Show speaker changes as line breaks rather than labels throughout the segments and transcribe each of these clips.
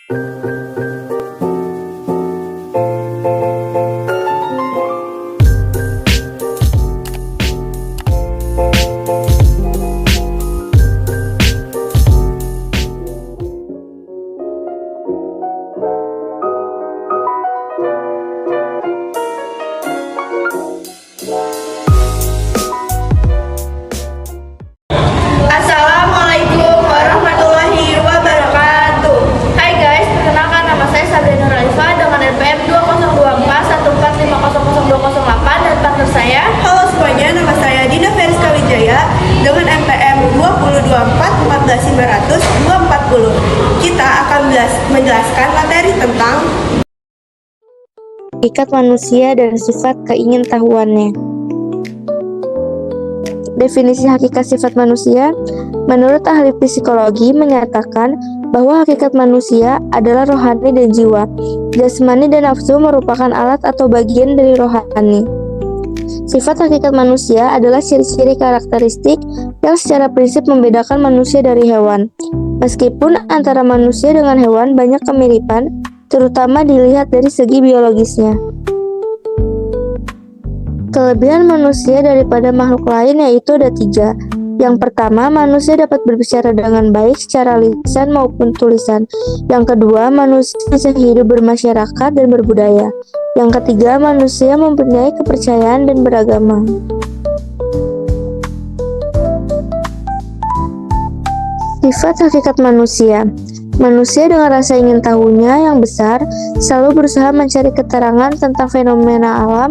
Assalamualaikum warahmatullahi wabarakatuh. Hai guys, perkenalkan nama saya Sabrina Raifa dengan NPM 202414500208 dan partner saya.
Halo semuanya, nama saya Dina Feriska Wijaya dengan NPM 202414900-240. Kita akan menjelaskan materi tentang
hakikat manusia dan sifat keingintahuannya. Definisi hakikat sifat manusia, menurut ahli psikologi menyatakan bahwa hakikat manusia adalah rohani dan jiwa. Jasmani dan nafsu merupakan alat atau bagian dari rohani. Sifat hakikat manusia adalah ciri-ciri karakteristik yang secara prinsip membedakan manusia dari hewan. Meskipun antara manusia dengan hewan banyak kemiripan, terutama dilihat dari segi biologisnya. Kelebihan manusia daripada makhluk lain yaitu ada 3. Yang pertama, manusia dapat berbicara dengan baik secara lisan maupun tulisan. Yang kedua, manusia bisa hidup bermasyarakat dan berbudaya. Yang ketiga, manusia mempunyai kepercayaan dan beragama. Sifat hakikat manusia. Manusia dengan rasa ingin tahunya yang besar selalu berusaha mencari keterangan tentang fenomena alam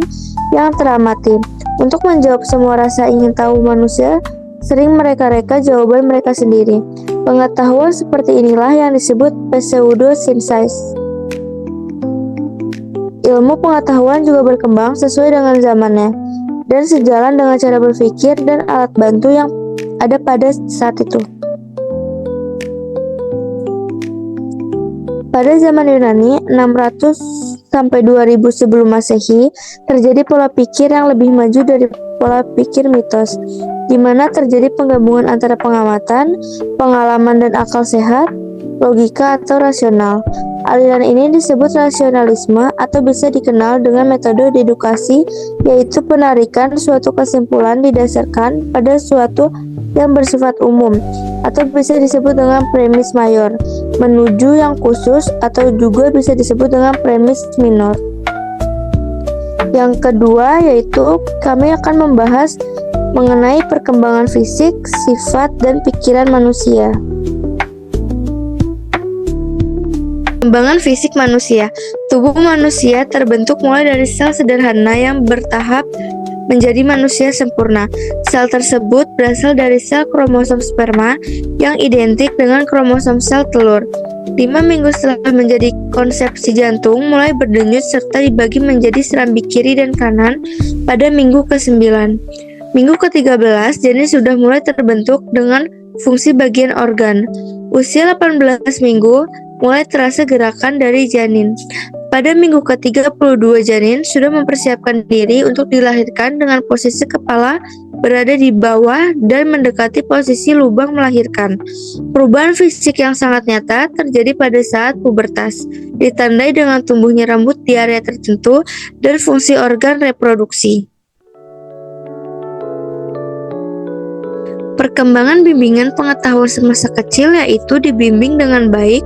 yang teramati. Untuk menjawab semua rasa ingin tahu manusia, sering mereka reka jawaban mereka sendiri. Pengetahuan seperti inilah yang disebut pseudosciences. Ilmu pengetahuan juga berkembang sesuai dengan zamannya dan sejalan dengan cara berpikir dan alat bantu yang ada pada saat itu. Pada zaman Yunani 600 sampai 2000 sebelum Masehi, terjadi pola pikir yang lebih maju dari pola pikir mitos, di mana terjadi penggabungan antara pengamatan, pengalaman dan akal sehat, logika atau rasional. Aliran ini disebut rasionalisme atau bisa dikenal dengan metode dedukasi, yaitu penarikan suatu kesimpulan didasarkan pada suatu yang bersifat umum, atau bisa disebut dengan premis mayor, menuju yang khusus, atau juga bisa disebut dengan premis minor. Yang kedua yaitu kami akan membahas mengenai perkembangan fisik, sifat, dan pikiran manusia. Perkembangan fisik manusia. Tubuh manusia terbentuk mulai dari sel sederhana yang bertahap menjadi manusia sempurna. Sel tersebut berasal dari sel kromosom sperma yang identik dengan kromosom sel telur. 5 minggu setelah menjadi konsepsi jantung mulai berdenyut serta dibagi menjadi serambi kiri dan kanan pada minggu ke-9. Minggu ke-13 janin sudah mulai terbentuk dengan fungsi bagian organ. Usia 18 minggu mulai terasa gerakan dari janin. Pada minggu ke-32 janin sudah mempersiapkan diri untuk dilahirkan dengan posisi kepala berada di bawah dan mendekati posisi lubang melahirkan. Perubahan fisik yang sangat nyata terjadi pada saat pubertas, ditandai dengan tumbuhnya rambut di area tertentu dan fungsi organ reproduksi. Perkembangan bimbingan pengetahuan semasa kecil yaitu dibimbing dengan baik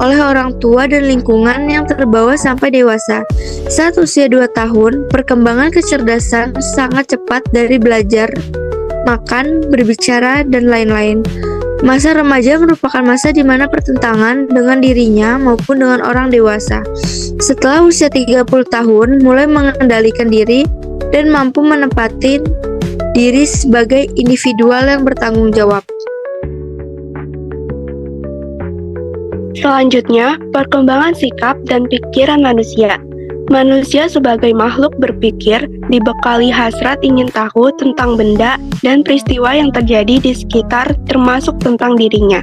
oleh orang tua dan lingkungan yang terbawa sampai dewasa. Saat usia 2 tahun, perkembangan kecerdasan sangat cepat dari belajar, makan, berbicara, dan lain-lain. Masa remaja merupakan masa di mana pertentangan dengan dirinya maupun dengan orang dewasa. Setelah usia 30 tahun, mulai mengendalikan diri dan mampu menempati diri sebagai individual yang bertanggung jawab.
Selanjutnya, perkembangan sikap dan pikiran manusia. Manusia sebagai makhluk berpikir dibekali hasrat ingin tahu tentang benda dan peristiwa yang terjadi di sekitar termasuk tentang dirinya.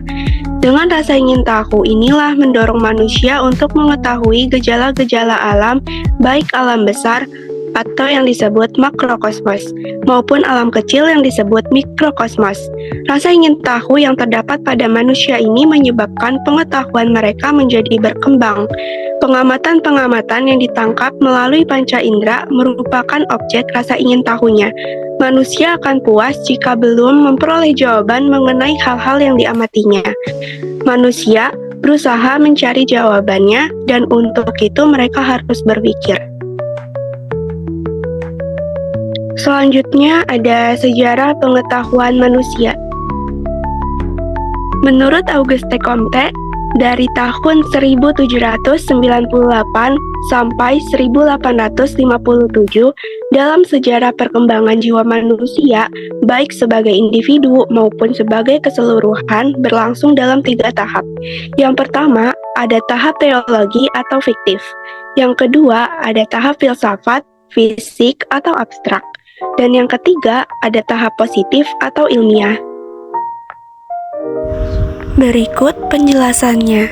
Dengan rasa ingin tahu inilah mendorong manusia untuk mengetahui gejala-gejala alam, baik alam besar atau yang disebut makrokosmos, maupun alam kecil yang disebut mikrokosmos. Rasa ingin tahu yang terdapat pada manusia ini menyebabkan pengetahuan mereka menjadi berkembang. Pengamatan-pengamatan yang ditangkap melalui panca indera merupakan objek rasa ingin tahunya. Manusia akan puas jika belum memperoleh jawaban mengenai hal-hal yang diamatinya. Manusia berusaha mencari jawabannya, dan untuk itu mereka harus berpikir. Selanjutnya ada sejarah pengetahuan manusia. Menurut Auguste Comte, dari tahun 1798 sampai 1857, dalam sejarah perkembangan jiwa manusia, baik sebagai individu maupun sebagai keseluruhan, berlangsung dalam 3 tahap. Yang pertama, ada tahap teologi atau fiktif. Yang kedua, ada tahap filsafat, fisik, atau abstrak. Dan yang ketiga, ada tahap positif atau ilmiah. Berikut penjelasannya.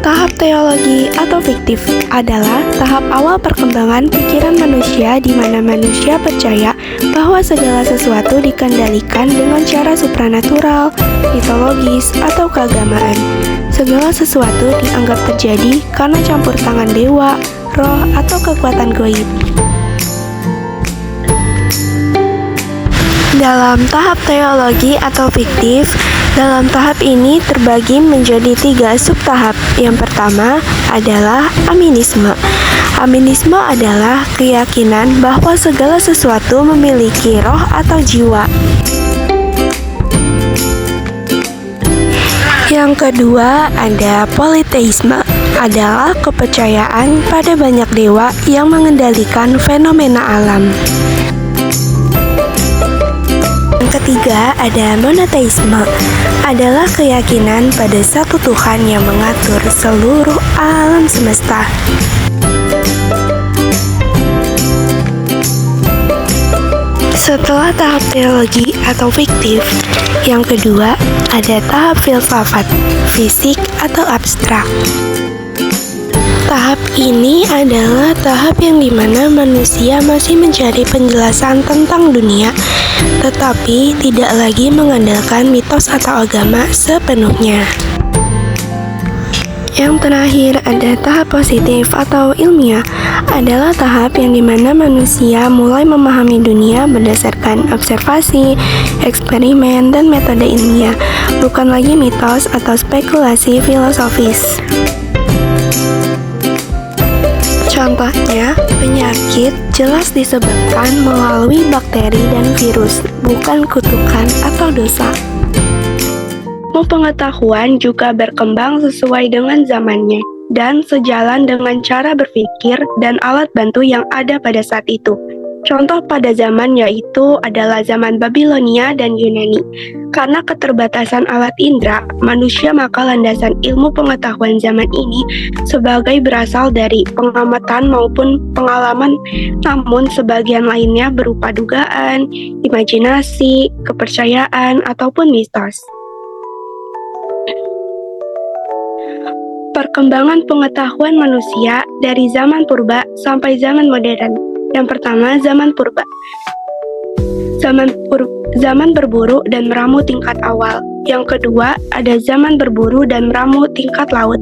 Tahap teologi atau fiktif adalah tahap awal perkembangan pikiran manusia di mana manusia percaya bahwa segala sesuatu dikendalikan dengan cara supranatural, mitologis, atau keagamaan. Segala sesuatu dianggap terjadi karena campur tangan dewa, roh, atau kekuatan gaib. Dalam tahap teologi atau fiktif, dalam tahap ini terbagi menjadi 3 subtahap. Yang pertama adalah aminisme. Aminisme adalah keyakinan bahwa segala sesuatu memiliki roh atau jiwa. Yang kedua ada politeisme, adalah kepercayaan pada banyak dewa yang mengendalikan fenomena alam. Yang ketiga ada monoteisme, adalah keyakinan pada satu Tuhan yang mengatur seluruh alam semesta. Setelah tahap teologi atau fiktif, yang kedua ada tahap filsafat, fisik atau abstrak. Tahap ini adalah tahap yang dimana manusia masih mencari penjelasan tentang dunia, tetapi tidak lagi mengandalkan mitos atau agama sepenuhnya. Yang terakhir ada tahap positif atau ilmiah, adalah tahap yang dimana manusia mulai memahami dunia berdasarkan observasi, eksperimen, dan metode ilmiah, bukan lagi mitos atau spekulasi filosofis. Contohnya, penyakit jelas disebabkan melalui bakteri dan virus, bukan kutukan atau dosa. Ilmu pengetahuan juga berkembang sesuai dengan zamannya dan sejalan dengan cara berpikir dan alat bantu yang ada pada saat itu. Contoh pada zaman yaitu adalah zaman Babilonia dan Yunani. Karena keterbatasan alat indera manusia, maka landasan ilmu pengetahuan zaman ini sebagai berasal dari pengamatan maupun pengalaman, namun sebagian lainnya berupa dugaan, imajinasi, kepercayaan, ataupun mitos. Perkembangan pengetahuan manusia dari zaman purba sampai zaman modern. Yang pertama, zaman purba. Zaman berburu dan meramu tingkat awal. Yang kedua, ada zaman berburu dan meramu tingkat laut.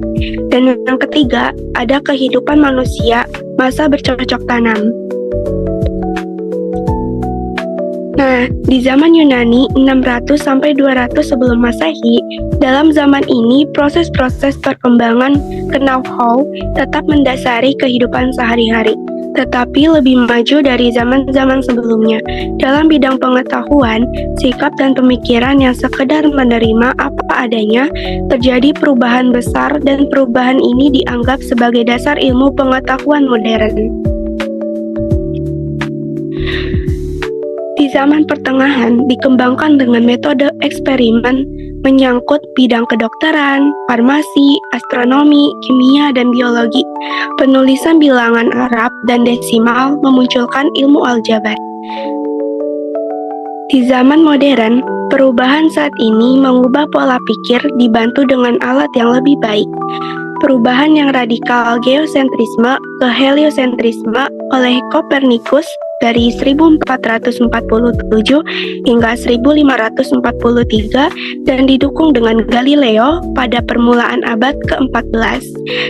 Dan yang ketiga, ada kehidupan manusia masa bercocok tanam. Nah, di zaman Yunani 600 sampai 200 sebelum Masehi, dalam zaman ini proses-proses perkembangan know-how tetap mendasari kehidupan sehari-hari, tetapi lebih maju dari zaman-zaman sebelumnya. Dalam bidang pengetahuan, sikap dan pemikiran yang sekedar menerima apa adanya, terjadi perubahan besar dan perubahan ini dianggap sebagai dasar ilmu pengetahuan modern. Di zaman pertengahan dikembangkan dengan metode eksperimen menyangkut bidang kedokteran, farmasi, astronomi, kimia, dan biologi. Penulisan bilangan Arab dan desimal memunculkan ilmu aljabar. Di zaman modern, perubahan saat ini mengubah pola pikir dibantu dengan alat yang lebih baik. perubahan yang radikal geosentrisme ke heliosentrisme oleh Kopernikus dari 1447 hingga 1543 dan didukung dengan Galileo pada permulaan abad ke-14.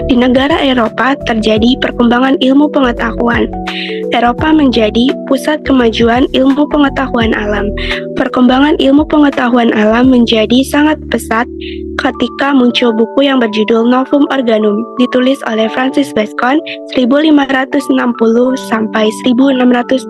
Di negara Eropa terjadi perkembangan ilmu pengetahuan. Eropa menjadi pusat kemajuan ilmu pengetahuan alam. Perkembangan ilmu pengetahuan alam menjadi sangat pesat ketika muncul buku yang berjudul Novum Organum, ditulis oleh Francis Bacon 1560 sampai 1626.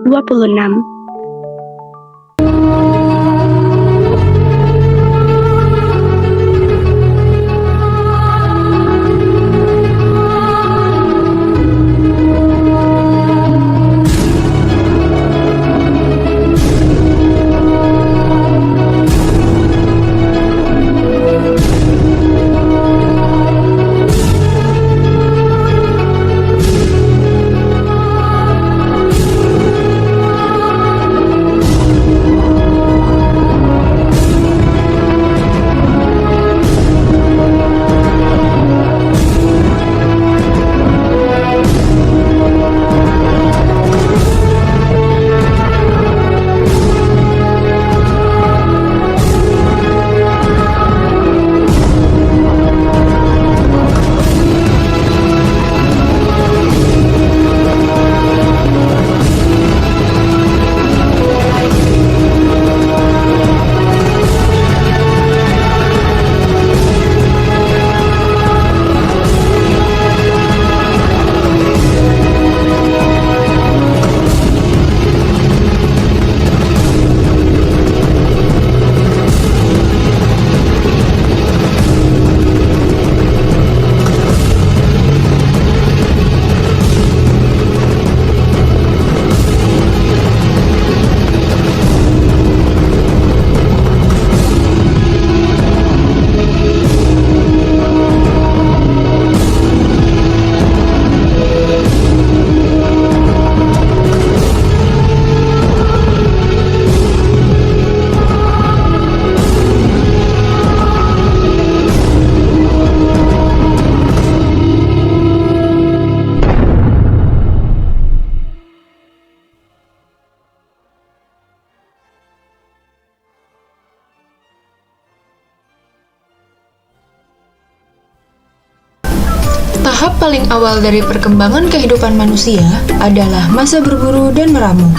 Tahap paling awal dari perkembangan kehidupan manusia adalah masa berburu dan meramu.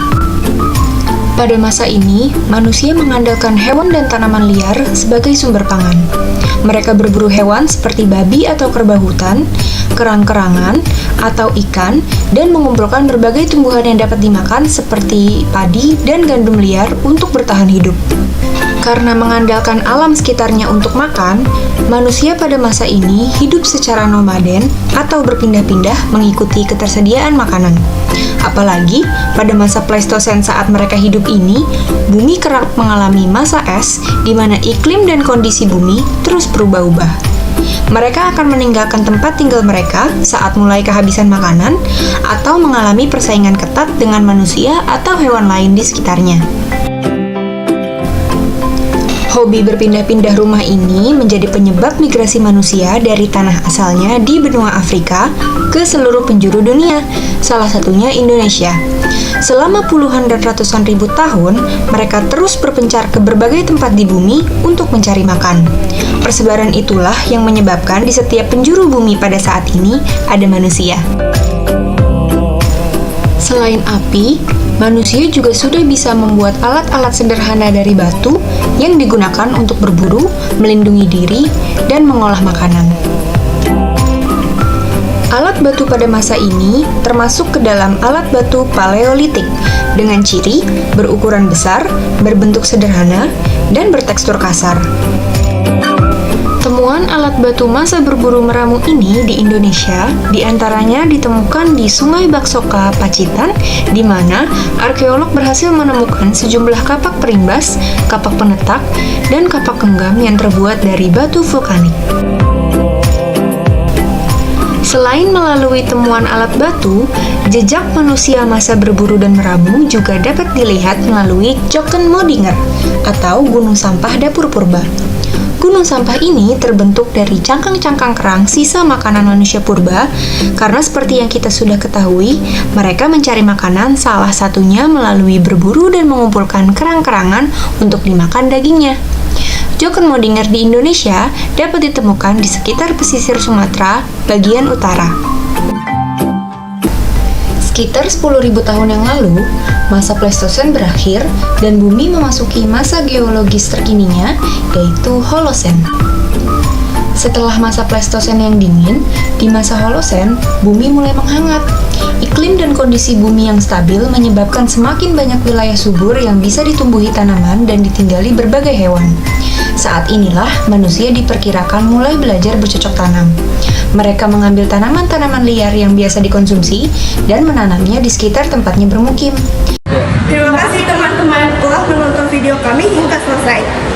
Pada masa ini, manusia mengandalkan hewan dan tanaman liar sebagai sumber pangan. Mereka berburu hewan seperti babi atau kerbau hutan, kerang-kerangan, atau ikan, dan mengumpulkan berbagai tumbuhan yang dapat dimakan seperti padi dan gandum liar untuk bertahan hidup. Karena mengandalkan alam sekitarnya untuk makan, manusia pada masa ini hidup secara nomaden atau berpindah-pindah mengikuti ketersediaan makanan. Apalagi pada masa Pleistosen saat mereka hidup ini, bumi kerap mengalami masa es di mana iklim dan kondisi bumi terus berubah-ubah. Mereka akan meninggalkan tempat tinggal mereka saat mulai kehabisan makanan atau mengalami persaingan ketat dengan manusia atau hewan lain di sekitarnya. Hobi berpindah-pindah rumah ini menjadi penyebab migrasi manusia dari tanah asalnya di benua Afrika ke seluruh penjuru dunia, salah satunya Indonesia. Selama puluhan dan ratusan ribu tahun, mereka terus berpencar ke berbagai tempat di bumi untuk mencari makan. Persebaran itulah yang menyebabkan di setiap penjuru bumi pada saat ini ada manusia. Selain api, manusia juga sudah bisa membuat alat-alat sederhana dari batu yang digunakan untuk berburu, melindungi diri, dan mengolah makanan. Alat batu pada masa ini termasuk ke dalam alat batu Paleolitik dengan ciri berukuran besar, berbentuk sederhana, dan bertekstur kasar. Temuan alat batu masa berburu meramu ini di Indonesia diantaranya ditemukan di Sungai Baksoka, Pacitan, di mana arkeolog berhasil menemukan sejumlah kapak perimbas, kapak penetak, dan kapak genggam yang terbuat dari batu vulkanik. Selain melalui temuan alat batu, jejak manusia masa berburu dan meramu juga dapat dilihat melalui Jokkenmodinger atau gunung sampah dapur purba. Gunung sampah ini terbentuk dari cangkang-cangkang kerang sisa makanan manusia purba karena seperti yang kita sudah ketahui, mereka mencari makanan salah satunya melalui berburu dan mengumpulkan kerang-kerangan untuk dimakan dagingnya. Jokkenmodinger di Indonesia dapat ditemukan di sekitar pesisir Sumatera bagian utara. Sekitar 10.000 tahun yang lalu, masa Pleistosen berakhir dan bumi memasuki masa geologis terkininya, yaitu Holosen. Setelah masa Pleistosen yang dingin, di masa Holosen, bumi mulai menghangat. Iklim dan kondisi bumi yang stabil menyebabkan semakin banyak wilayah subur yang bisa ditumbuhi tanaman dan ditinggali berbagai hewan. Saat inilah manusia diperkirakan mulai belajar bercocok tanam. Mereka mengambil tanaman-tanaman liar yang biasa dikonsumsi dan menanamnya di sekitar tempatnya bermukim.
Terima kasih teman-teman telah menonton video kami hingga selesai.